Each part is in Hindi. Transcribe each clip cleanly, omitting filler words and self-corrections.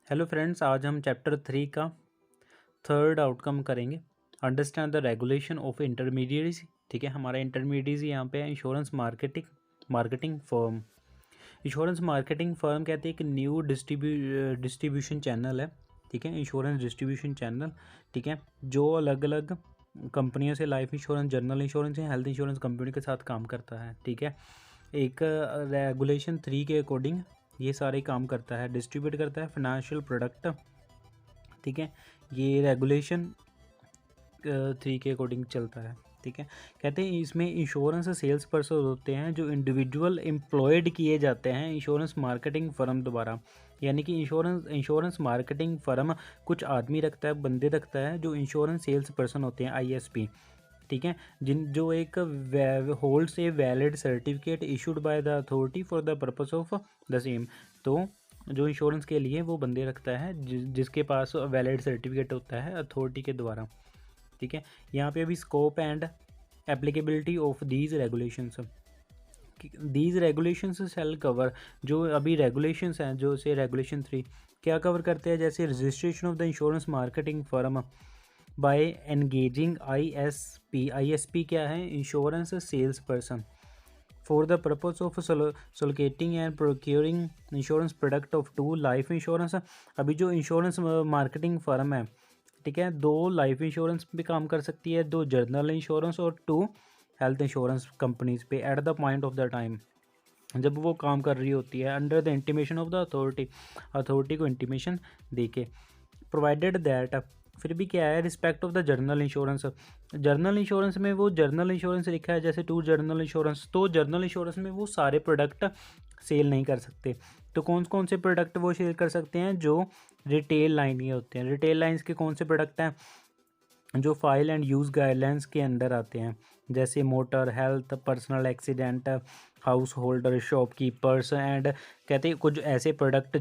हेलो फ्रेंड्स, आज हम चैप्टर 3 का थर्ड आउटकम करेंगे। Understand the regulation of intermediates. ठीक है, हमारा इंटरमीडिएट्स यहाँ पे है insurance marketing firm. Insurance marketing firm कहते हैं एक न्यू डिस्ट्रीब्यूशन चैनल है। ठीक है, इंश्योरेंस डिस्ट्रीब्यूशन चैनल। ठीक है, जो अलग अलग कंपनियों से लाइफ इंश्योरेंस, जनरल इंश्योरेंस या हेल्थ इंश्योरेंस कंपनी के साथ काम करता है। ठीक है, एक रेगुलेशन 3 के अकॉर्डिंग ये सारे काम करता है, डिस्ट्रीब्यूट करता है फाइनेंशियल प्रोडक्ट। ठीक है, ये रेगुलेशन 3 के अकॉर्डिंग चलता है। ठीक है, कहते हैं इसमें इंश्योरेंस सेल्स पर्सन होते हैं जो इंडिविजुअल एम्प्लॉयड किए जाते हैं इंश्योरेंस मार्केटिंग फर्म द्वारा। यानी कि इंश्योरेंस मार्केटिंग फर्म कुछ आदमी रखता है, बंदे रखता है जो इंश्योरेंस सेल्स पर्सन होते हैं, ISP। ठीक है, जो एक holds a valid certificate issued by the authority for the purpose of the same. तो जो इंश्योरेंस के लिए वो बंदे रखता है जिसके पास वैलिड सर्टिफिकेट होता है अथॉरिटी के द्वारा। ठीक है, यहाँ पे अभी scope and applicability of these regulations. These regulations shall cover, जो अभी रेगुलेशंस हैं, जो से रेगुलेशन 3 क्या कवर करते हैं, जैसे registration of the insurance marketing firm by engaging ISP क्या है, insurance sales person for the purpose of soliciting and procuring insurance product of 2 life insurance. अभी जो इंश्योरेंस मार्केटिंग फर्म है, ठीक है, 2 लाइफ इंश्योरेंस पे काम कर सकती है, 2 जनरल इंश्योरेंस और 2 हेल्थ इंश्योरेंस कंपनीज पे at the point of the time जब वो काम कर रही होती है, under the intimation of the authority को इंटीमेशन दे के, प्रोवाइडेड दैट। फिर भी क्या है, respect of the journal insurance. Journal insurance में वो जर्नल इंश्योरेंस लिखा है जैसे 2 जर्नल इंश्योरेंस, तो जर्नल इंश्योरेंस में वो सारे प्रोडक्ट सेल नहीं कर सकते। तो कौन कौन से प्रोडक्ट वो सेल कर सकते हैं, जो रिटेल लाइन के होते हैं। रिटेल लाइन्स के कौन से प्रोडक्ट हैं, जो फाइल एंड यूज़ गाइडलाइंस के अंदर आते हैं, जैसे motor, health, personal accident, house holder, shopkeepers and, कहते हैं कुछ ऐसे प्रोडक्ट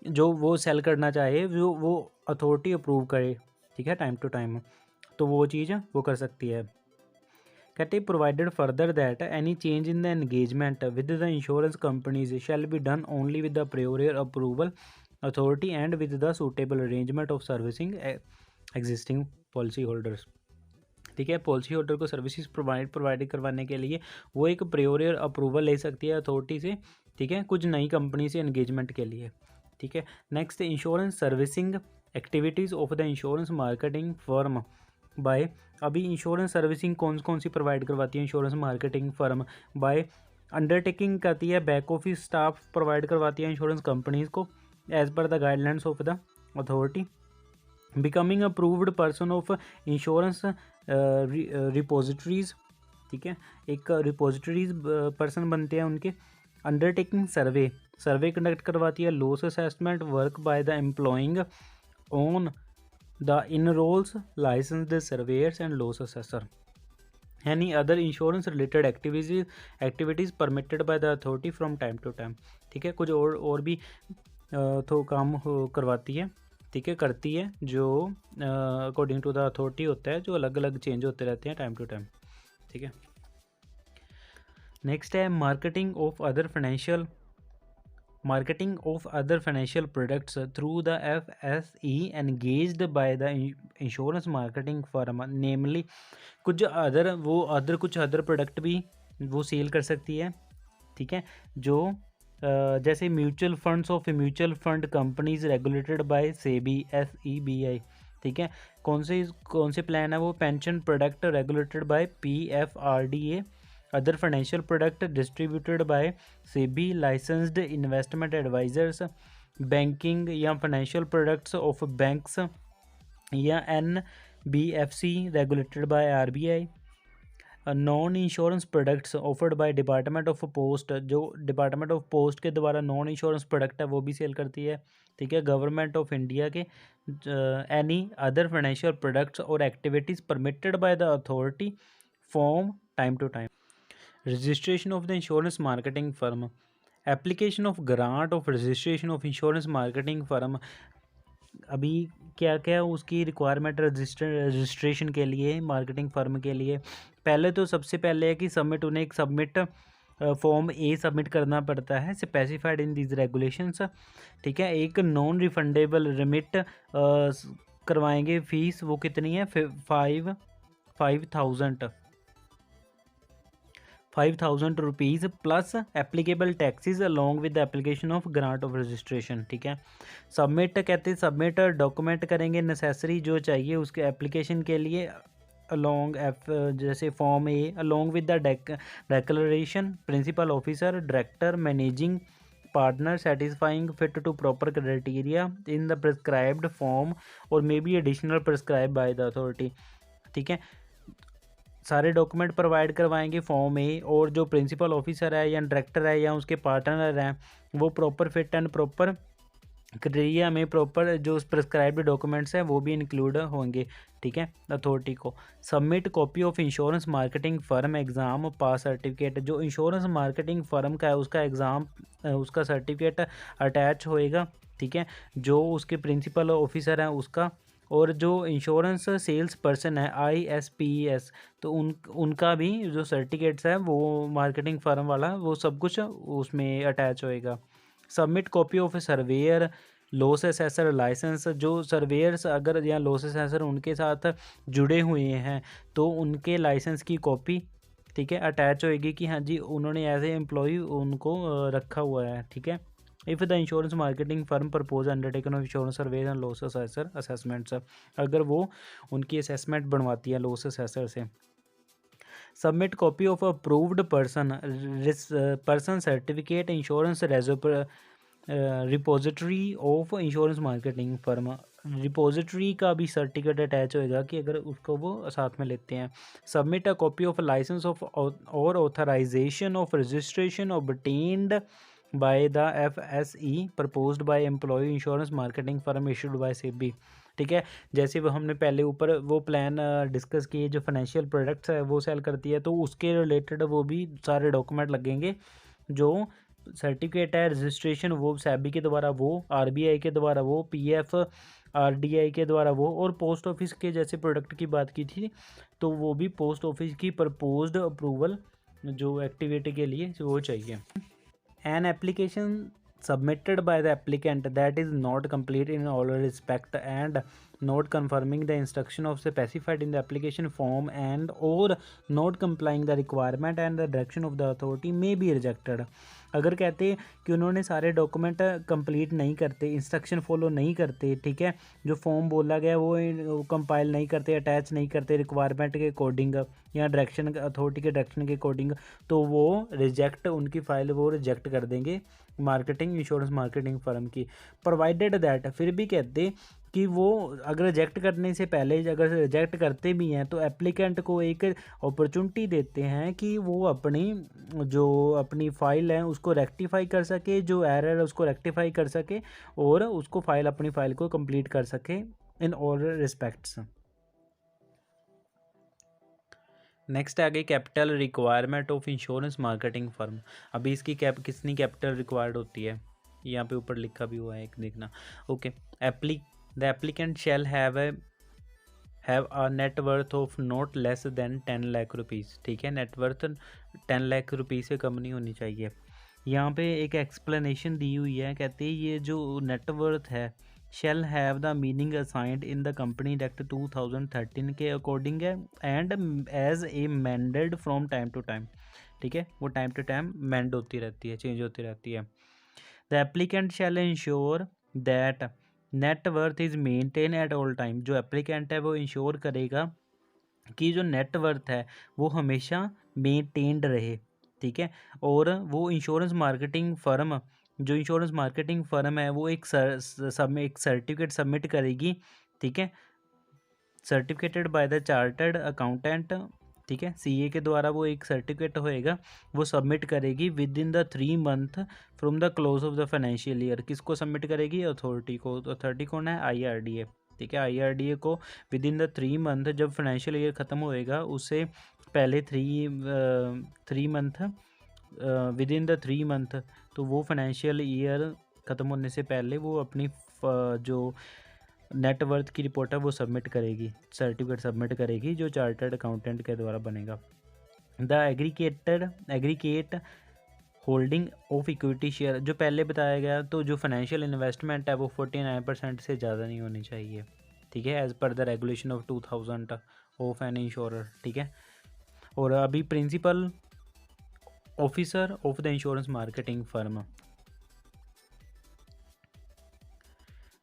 जो वो सेल करना चाहे, वो अथॉरिटी अप्रूव करे। ठीक है, टाइम टू टाइम, तो वो चीज़ वो कर सकती है। कहते हैं provided further that any change in the engagement with the insurance companies shall be done only with the prior approval authority and with the suitable arrangement of servicing existing policy holders. ठीक है, पॉलिसी होल्डर को सर्विसेज प्रोवाइड करवाने के लिए वो एक प्रायोर अप्रूवल ले सकती है अथॉरिटी से। ठीक है, कुछ नई कंपनी से एंगेजमेंट के लिए। ठीक है, next insurance servicing activities of the insurance marketing firm by. अभी इंश्योरेंस सर्विसिंग कौन सी प्रोवाइड करवाती है insurance marketing firm by, undertaking करती है, बैक ऑफिस स्टाफ प्रोवाइड करवाती है इंश्योरेंस कंपनीज़ को as per the guidelines of the authority, becoming approved person of insurance repositories. ठीक है, एक रिपोजिटरीज पर्सन बनते हैं उनके। अंडरटेकिंग सर्वे कंडक्ट करवाती है, loss assessment work by the employing on the enrolls licensed surveyors and loss assessor, any other insurance related activities permitted by the authority from time to time. ठीक है, कुछ और भी तो काम करवाती है। ठीक है, करती है, जो अकॉर्डिंग टू द अथॉरिटी होता है, जो अलग अलग चेंज होते रहते हैं टाइम टू टाइम। ठीक है, नेक्स्ट है marketing of other financial products through the FSE engaged by the insurance marketing firm, namely कुछ अदर प्रोडक्ट भी वो सेल कर सकती है। ठीक है, जो जैसे mutual funds of mutual fund companies regulated by SEBI SEBI। ठीक है, कौन से प्लान है वो, pension product regulated by PFRDA, other financial product distributed by SEBI licensed investment advisers, banking या फाइनेंशियल प्रोडक्ट्स ऑफ बैंक्स या NBFC regulated by RBI, non insurance products offered by department of post, जो डिपार्टमेंट ऑफ पोस्ट के द्वारा नॉन इंश्योरेंस प्रोडक्ट है वो भी सेल करती है। ठीक है, गवर्नमेंट ऑफ इंडिया के एनी अदर फाइनेंशियल प्रोडक्ट्स और activities permitted by the authority from time to time. Registration of the insurance marketing firm, application of grant of registration of insurance marketing firm. अभी क्या क्या उसकी रिक्वायरमेंट रजिस्ट्रेशन के लिए, मार्केटिंग फर्म के लिए, पहले तो सबसे पहले है कि उन्हें एक सबमिट फॉर्म ए सबमिट करना पड़ता है स्पेसिफाइड इन दीज रेगुलेशंस। ठीक है, एक नॉन रिफंडेबल रिमिट करवाएंगे, फीस वो कितनी है 5,000 rupees plus applicable taxes along with the application of grant of registration. ठीक है, सबमिट कहते हैं, सबमिट डॉक्यूमेंट करेंगे नेसेसरी जो चाहिए उसके एप्लीकेशन के लिए अलॉन्ग जैसे form A along with the declaration principal officer director managing partner satisfying fit to proper criteria in the prescribed form or may be additional prescribed by the authority। ठीक है, सारे डॉक्यूमेंट प्रोवाइड करवाएंगे फॉर्म ए, और जो प्रिंसिपल ऑफिसर है या डायरेक्टर है या उसके पार्टनर हैं वो proper fit and proper criteria में प्रॉपर जो प्रिस्क्राइब्ड डॉक्यूमेंट्स हैं वो भी इंक्लूड होंगे। ठीक है, अथॉरिटी को submit copy of insurance marketing firm exam pass certificate. जो इंश्योरेंस मार्केटिंग फर्म का है उसका एग्ज़ाम उसका सर्टिफिकेट अटैच होएगा। ठीक है, जो उसके प्रिंसिपल ऑफिसर हैं उसका, और जो इंश्योरेंस सेल्स पर्सन है ISPS तो उनका भी जो सर्टिफिकेट्स है वो मार्केटिंग फर्म वाला वो सब कुछ उसमें अटैच होएगा। Submit copy of surveyor loss assessor licence. जो सर्वेयर्स अगर या लॉस असेसर उनके साथ जुड़े हुए हैं तो उनके लाइसेंस की कॉपी, ठीक है, अटैच होएगी कि हाँ जी उन्होंने एज ए एम्प्लॉय उनको रखा हुआ है। ठीक है, if the insurance marketing firm propose undertaken of insurance survey and loss assessor assessments, अगर वो उनकी असेसमेंट बनवाती है लॉस असेसर से। Submit copy of approved person certificate insurance repository of insurance marketing firm. Repository का भी सर्टिफिकेट अटैच होएगा कि अगर उसको वो साथ में लेते हैं। Submit a copy of license of or authorization of registration obtained by the FSE proposed by employ insurance marketing firm issued by SEBI। ठीक है, जैसे वो हमने पहले ऊपर वो प्लान डिस्कस किए जो फाइनेंशियल प्रोडक्ट्स है वो सेल करती है तो उसके रिलेटेड वो भी सारे डॉक्यूमेंट लगेंगे। जो सर्टिफिकेट है रजिस्ट्रेशन वो SEBI के द्वारा, वो RBI के द्वारा, वो PF RDI के द्वारा, वो और पोस्ट ऑफिस के जैसे प्रोडक्ट की बात की थी तो वो भी पोस्ट ऑफिस की प्रपोज्ड अप्रूवल जो एक्टिविटी के लिए वो चाहिए। An application submitted by the applicant that is not complete in all respect and not confirming the instruction of specified in the application form and or not complying the requirement and the direction of the authority may be rejected। अगर कहते कि उन्होंने सारे डॉक्यूमेंट कंप्लीट नहीं करते, इंस्ट्रक्शन फॉलो नहीं करते, ठीक है, जो फॉर्म बोला गया वो कंपाइल नहीं करते, अटैच नहीं करते रिक्वायरमेंट के अकॉर्डिंग या डायरेक्शन अथॉरिटी के डायरेक्शन के अकॉर्डिंग, तो वो रिजेक्ट उनकी फ़ाइल वो रिजेक्ट कर देंगे मार्केटिंग इंश्योरेंस मार्केटिंग फर्म की। प्रोवाइडेड दैट, फिर भी कहते कि वो अगर रिजेक्ट करने से पहले अगर रिजेक्ट करते भी हैं तो एप्लीकेंट को एक अपॉर्चुनिटी देते हैं कि वो अपनी फ़ाइल है उसको रेक्टिफाई कर सके, जो एरर है उसको रेक्टिफाई कर सके और उसको अपनी फ़ाइल को कंप्लीट कर सके इन ऑल रिस्पेक्ट्स। नेक्स्ट आ गई capital requirement of insurance marketing firm. अभी इसकी कितनी कैपिटल रिक्वायर्ड होती है यहाँ पे ऊपर लिखा भी हुआ है एक देखना। Okay, the applicant shall have a net worth of not less than 10 lakh rupees. ठीक है, नेट वर्थ 10 लाख रुपीज़ से कम नहीं होनी चाहिए। यहाँ पे एक एक्सप्लेनेशन दी हुई है, कहते हैं ये जो नेट वर्थ है shall have the meaning assigned in the company act 2013 के अकॉर्डिंग है and as amended from time to time. ठीक है, वो टाइम टू टाइम मेंड होती रहती है, चेंज होती रहती है। The applicant shall ensure that net worth is maintain at all time. जो एप्लीकेंट है वो इंश्योर करेगा कि जो नेट वर्थ है वो हमेशा मेंटेन्ड रहे। ठीक है, और वो इंश्योरेंस मार्केटिंग फर्म जो इंश्योरेंस मार्केटिंग फर्म है वो एक सर्टिफिकेट सबमिट करेगी। ठीक है, सर्टिफिकेटेड बाय द चार्टर्ड अकाउंटेंट। ठीक है, CA के द्वारा वो एक सर्टिफिकेट होएगा वो सबमिट करेगी with in the 3 month from the close of the financial year. किसको सबमिट करेगी? अथॉरिटी को। अथॉरिटी कौन है? IRDA। ठीक है, IRDA को विद इन द 3 मंथ जब फाइनेंशियल ईयर ख़त्म होएगा उससे पहले 3 month with in the 3 month, तो वो फाइनेंशियल ईयर ख़त्म होने से पहले वो अपनी जो नेटवर्थ की रिपोर्ट है वो सबमिट करेगी, सर्टिफिकेट सबमिट करेगी जो चार्टर्ड अकाउंटेंट के द्वारा बनेगा। The aggregate holding of equity share जो पहले बताया गया, तो जो फाइनेंशियल इन्वेस्टमेंट है वो 49% से ज़्यादा नहीं होनी चाहिए, ठीक है, as per the regulation of 2000 of an insurer, ठीक है। और अभी principal officer of the insurance marketing firm,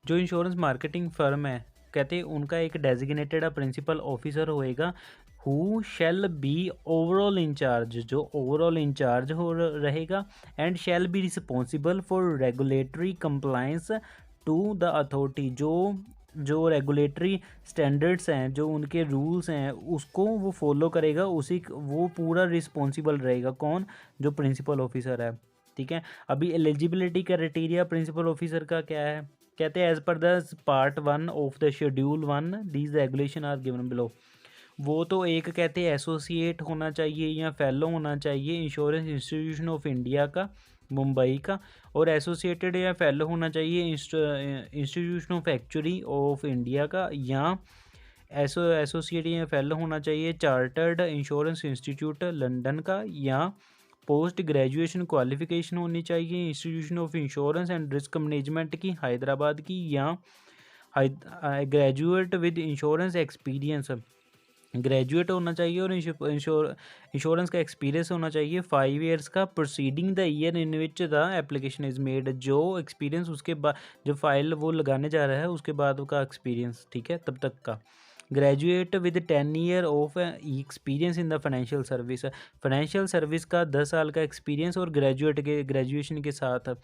जो इंश्योरेंस मार्केटिंग फर्म है कहते हैं उनका एक डेजिग्नेटेड प्रिंसिपल ऑफिसर होएगा, who shall be overall incharge, जो ओवरऑल इंचार्ज हो रहेगा, and shall be responsible for regulatory compliance to the authority, जो रेगुलेटरी स्टैंडर्ड्स हैं, जो उनके रूल्स हैं उसको वो फॉलो करेगा, उसी वो पूरा रिस्पॉन्सिबल रहेगा। कौन? जो प्रिंसिपल ऑफिसर है, ठीक है। अभी एलिजिबिलिटी क्राइटेरिया प्रिंसिपल ऑफिसर का क्या है, कहते हैं as per the part 1 of the schedule 1 these regulation are given below. वो तो एक कहते हैं एसोसिएट होना चाहिए या फेलो होना चाहिए इंश्योरेंस इंस्टीट्यूशन ऑफ इंडिया का, मुंबई का, और एसोसिएटेड या फेलो होना चाहिए institution of actuary of India का, या एसोसिएट या फेलो होना चाहिए चार्टर्ड इंश्योरेंस इंस्टीट्यूट लंदन का, या पोस्ट ग्रेजुएशन क्वालिफिकेशन होनी चाहिए institution of insurance and risk management की हैदराबाद की, या graduate with insurance experience, graduate होना चाहिए और इंश्योरेंस का एक्सपीरियंस होना चाहिए 5 ईयर्स का proceeding the year in which the application is made, जो एक्सपीरियंस उसके बाद जो फाइल वो लगाने जा रहा है उसके बाद का एक्सपीरियंस, ठीक है, तब तक का। Graduate with 10 year of experience in the financial service का 10 साल का एक्सपीरियंस और ग्रेजुएशन के साथ,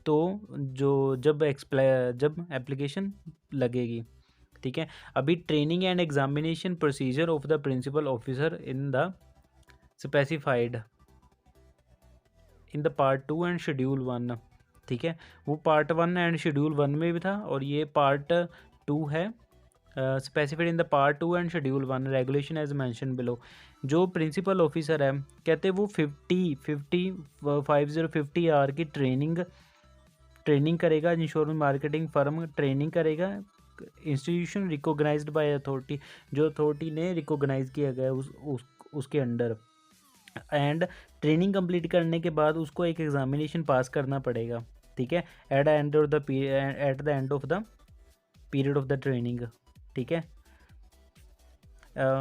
तो जो जब एप्लीकेशन लगेगी, ठीक है। अभी training and examination procedure of the principal officer in the specified in the part 2 and schedule 1, ठीक है। वो पार्ट 1 एंड शेड्यूल 1 में भी था और ये पार्ट 2 है, specified in the part 2 and schedule 1 regulation as mention below. जो प्रिंसिपल ऑफिसर है कहते हैं वो 50 आवर की ट्रेनिंग करेगा, इंश्योरेंस मार्केटिंग फर्म ट्रेनिंग करेगा, इंस्टीट्यूशन रिकॉग्नाइज्ड बाय अथॉरिटी, जो अथॉरिटी ने रिकॉग्नाइज किया गया उसके अंडर, एंड ट्रेनिंग कंप्लीट करने के बाद उसको एक एग्जामिनेशन पास करना पड़ेगा, ठीक है, at the end of the period of the training, ठीक है।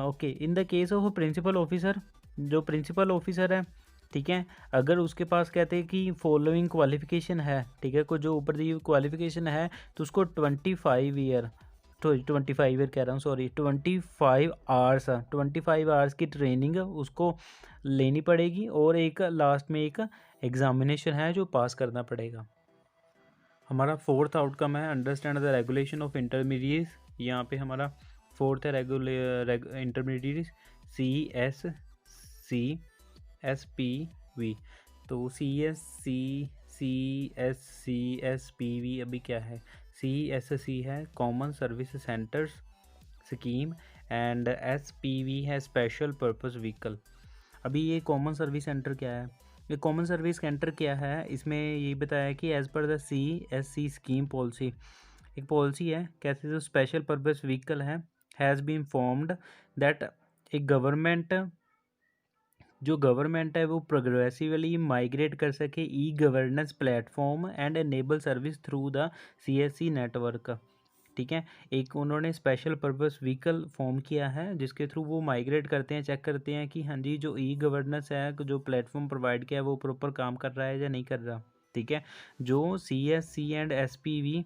Okay, in the case of principal officer, जो प्रिंसिपल ऑफिसर है, ठीक है, अगर उसके पास कहते हैं कि फॉलोइंग क्वालिफिकेशन है, ठीक है, को जो ऊपर दी क्वालिफिकेशन है, तो उसको 25 ईयर कह रहा हूँ, सॉरी 25 आवर्स की ट्रेनिंग उसको लेनी पड़ेगी, और एक लास्ट में एक एग्जामिनेशन है जो पास करना पड़ेगा। हमारा 4th आउटकम है understand the regulation of intermediate. यहाँ पे हमारा 4th है इंटरमीडिएट CSCSPV। तो CSCSPV अभी क्या है, CSC है common service centres scheme, and SPV है स्पेशल पर्पस व्हीकल। अभी ये कॉमन सर्विस सेंटर क्या है, ये कॉमन सर्विस सेंटर क्या है, इसमें ये बताया कि as per the CSC scheme policy, एक पॉलिसी है, कैसे जो स्पेशल पर्पस व्हीकल है, हैज़ बीन फॉर्म्ड दैट एक गवर्नमेंट है वो प्रोग्रेसिवली माइग्रेट कर सके e governance platform and enable service through the CSC network, ठीक है। एक उन्होंने स्पेशल पर्पस व्हीकल फॉर्म किया है जिसके थ्रू वो माइग्रेट करते हैं, चेक करते हैं कि हाँ जी जो ई गवर्नेंस है, जो प्लेटफॉर्म प्रोवाइड किया है वो प्रॉपर काम कर रहा है या नहीं कर रहा, ठीक है। जो CSC and SPV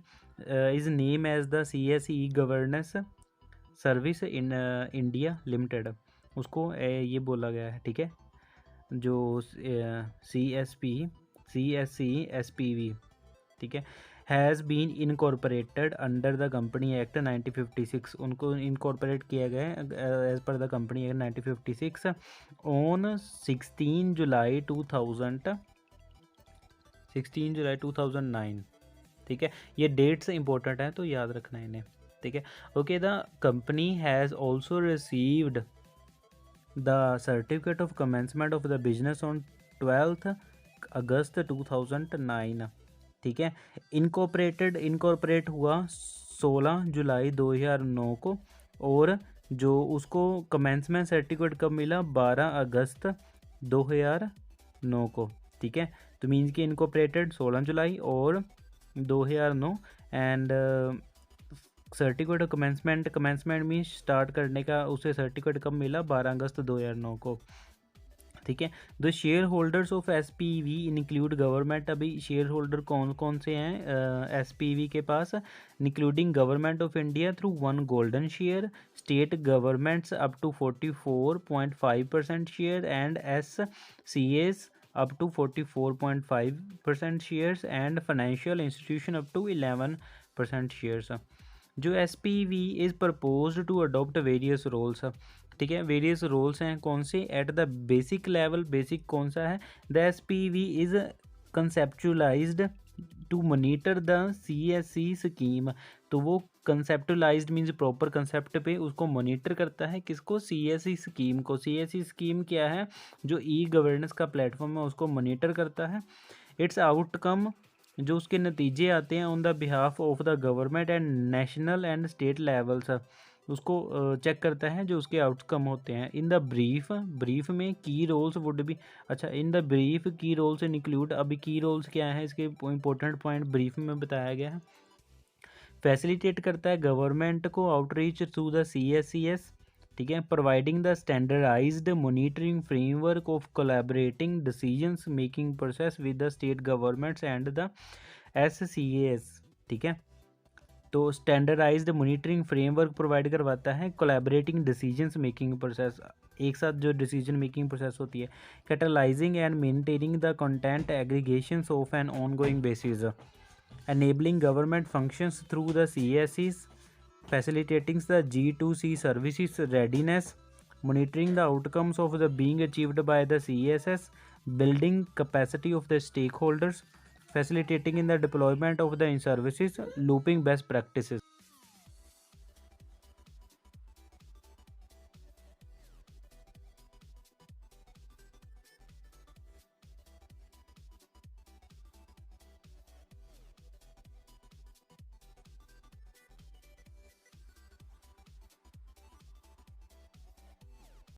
is name as the CSC e governance service in India limited, उसको ये बोला गया है, ठीक है। जो CSC SPV, ठीक है, has been incorporated under the company act 1956, उनको इनकॉर्पोरेट किया गया है as per the company act 1956 on 16 July 2009, ठीक है। ये डेट्स इंपॉर्टेंट हैं तो याद रखना है इन्हें, ठीक है। Okay, the company has also received the certificate of commencement of the business on 12 अगस्त 2009, ठीक है। इनकॉर्पोरेट हुआ 16 जुलाई 2009 को, और जो उसको कमेंसमेंट सर्टिफिकेट कब मिला, 12 अगस्त 2009 को, ठीक है। तो तो मीन्स कि इनकॉर्पोरेटेड 16 जुलाई और 2009 and certificate commencement means start करने का उसे सर्टिफिकेट कब मिला, 12 अगस्त 2009 को, ठीक है। The share holders of SPV include government, अभी शेयर होल्डर कौन कौन से हैं SPV के पास, including government of India through 1 golden share, state governments up to 44.5% share and SCAs up to 44.5% shares and financial institution up to 11% shares. जो SPV is propose to adopt various roles, ठीक है, वेरियस रोल्स हैं कौन से, at the basic level, basic कौन सा है, the SPV is conceptualised to monitor the CSC scheme, तो वो कंसेप्टुलाइज्ड मीन्स प्रॉपर कंसेप्ट पे उसको मॉनिटर करता है, किसको, CSC स्कीम को। CSC स्कीम क्या है, जो गवर्नेंस का प्लेटफॉर्म है उसको मॉनिटर करता है। इट्स आउटकम, जो उसके नतीजे आते हैं on the behalf of the government and national and state levels, उसको चेक करता है जो उसके आउटकम होते हैं। इन द ब्रीफ में की रोल्स वुड बी, अच्छा इन द ब्रीफ की रोल्स इंक्लूड, अभी की रोल्स क्या है इसके इंपॉर्टेंट पॉइंट ब्रीफ में बताया गया है। फैसिलिटेट करता है गवर्नमेंट को आउटरीच थ्रू द CSCS, ठीक है, providing the standardised monitoring framework of collaborating decisions making process with the state governments and the SCAs, ठीक है। तो स्टैंडर्डाइज्ड मॉनिटरिंग फ्रेमवर्क प्रोवाइड करवाता है, कोलैबोरेटिंग डिसीजंस मेकिंग प्रोसेस, एक साथ जो डिसीजन मेकिंग प्रोसेस होती है, catalyzing and maintaining the content aggregations of an ongoing basis, enabling government functions through the CSCs, facilitating the G2C services readiness, monitoring the outcomes of the being achieved by the CSS, building capacity of the stakeholders, facilitating in the deployment of the services, looping best practices।